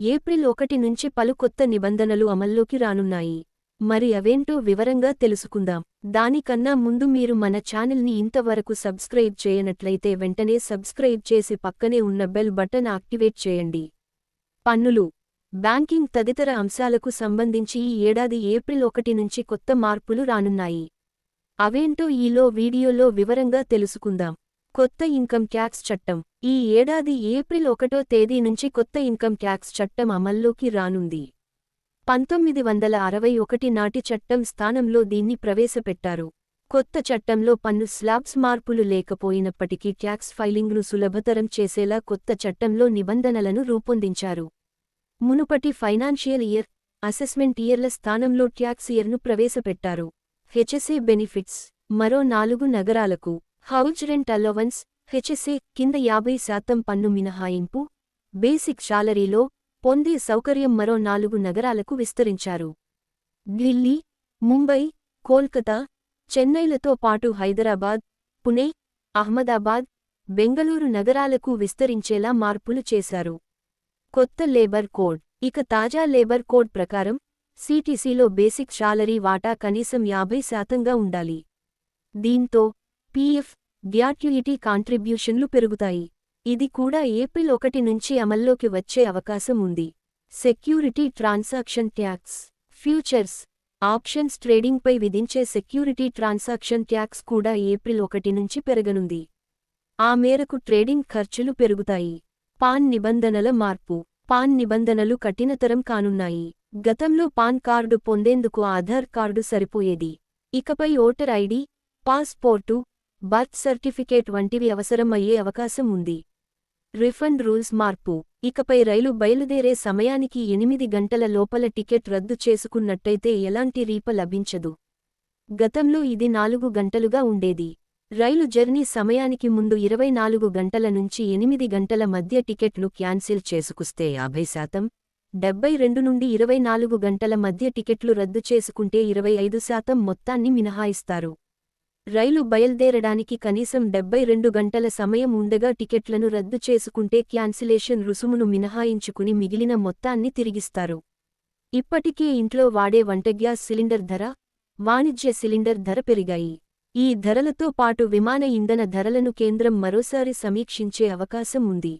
April 1 నుంచి పలు కొత్త నిబంధనలు అమల్లోకి రానున్నాయి. మరి అవేంటో వివరంగా తెలుసుకుందాం. దానికన్నా ముందు మీరు మన ఛానల్ని ఇంతవరకు సబ్స్క్రైబ్ చేయనట్లయితే వెంటనే సబ్స్క్రైబ్ చేసి పక్కనే ఉన్న బెల్ బటన్ యాక్టివేట్ చేయండి. పన్నులు, బ్యాంకింగ్ తదితర అంశాలకు సంబంధించి ఈ ఏడాది ఏప్రిల్ 1 నుంచి కొత్త మార్పులు రానున్నాయి. అవేంటో ఈలో వీడియోలో వివరంగా తెలుసుకుందాం. కొత్త ఇన్కమ్ ట్యాక్స్ చట్టం. ఈ ఏడాది ఏప్రిల్ 1వ తేదీ నుంచి కొత్త ఇన్కమ్ ట్యాక్స్ చట్టం అమల్లోకి రానుంది. 1961 నాటి చట్టం స్థానంలో దీన్ని ప్రవేశపెట్టారు. కొత్త చట్టంలో పన్ను స్లాబ్స్ మార్పులు లేకపోయినప్పటికీ ట్యాక్స్ ఫైలింగ్ను సులభతరం చేసేలా కొత్త చట్టంలో నిబంధనలను రూపొందించారు. మునుపటి ఫైనాన్షియల్ ఇయర్, అసెస్మెంట్ ఇయర్ల స్థానంలో ట్యాక్స్ ఇయర్ను ప్రవేశపెట్టారు. HSA benefits. మరో 4 నగరాలకు హౌజ్ రెంట్ అలవెన్స్ హెచ్ఎస్ఏ కింద 50% పన్ను మినహాయింపు, బేసిక్ శాలరీలో పొందే సౌకర్యం మరో 4 నగరాలకు విస్తరించారు. ఢిల్లీ, ముంబై, కోల్కతా, చెన్నైలతో పాటు హైదరాబాద్, పుణె, అహ్మదాబాద్, బెంగళూరు నగరాలకు విస్తరించేలా మార్పులు చేశారు. కొత్త లేబర్ కోడ్. ఇక తాజా లేబర్ కోడ్ ప్రకారం సిటిసిలో బేసిక్ శాలరీ వాటా కనీసం 50%గా ఉండాలి. దీంతో పీఎఫ్, గ్రాట్యుయిటీ కాంట్రిబ్యూషన్లు పెరుగుతాయి. ఇది కూడా ఏప్రిల్ 1 నుంచి అమల్లోకి వచ్చే అవకాశం ఉంది. Security transaction tax. Futures, options ట్రేడింగ్పై విధించే సెక్యూరిటీ ట్రాన్సాక్షన్ ట్యాక్స్ కూడా ఏప్రిల్ 1 నుంచి పెరగనుంది. ఆ మేరకు ట్రేడింగ్ ఖర్చులు పెరుగుతాయి. పాన్ నిబంధనల మార్పు. పాన్ నిబంధనలు కఠినతరం కానున్నాయి. గతంలో పాన్ కార్డు పొందేందుకు ఆధార్ కార్డు సరిపోయేది. ఇకపై voter ID, passport, birth certificate వంటివి అవసరం అయ్యే అవకాశం ఉంది. రిఫండ్ రూల్స్ మార్పు. ఇకపై రైలు బయలుదేరే సమయానికి 8 గంటల లోపల టికెట్ రద్దు చేసుకున్నట్టయితే ఎలాంటి రీఫ లభించదు. గతంలో ఇది 4 గంటలుగా ఉండేది. రైలు జర్నీ సమయానికి ముందు 24 గంటల నుంచి 8 గంటల మధ్య టికెట్లు క్యాన్సిల్ చేసుకుస్తే 50%, 72 నుండి 24 గంటల మధ్య టికెట్లు రద్దు చేసుకుంటే 25% మొత్తాన్ని మినహాయిస్తారు. రైలు బయల్దేరడానికి కనీసం 72 గంటల సమయం ఉండగా టికెట్లను రద్దు చేసుకుంటే క్యాన్సిలేషన్ రుసుమును మినహాయించుకుని మిగిలిన మొత్తాన్ని తిరిగిస్తారు. ఇప్పటికే ఇంట్లో వాడే వంటగ్యాస్ సిలిండర్ ధర, వాణిజ్య సిలిండర్ ధర పెరిగాయి. ఈ ధరలతో పాటు విమాన ఇంధన ధరలను కేంద్రం మరోసారి సమీక్షించే అవకాశం ఉంది.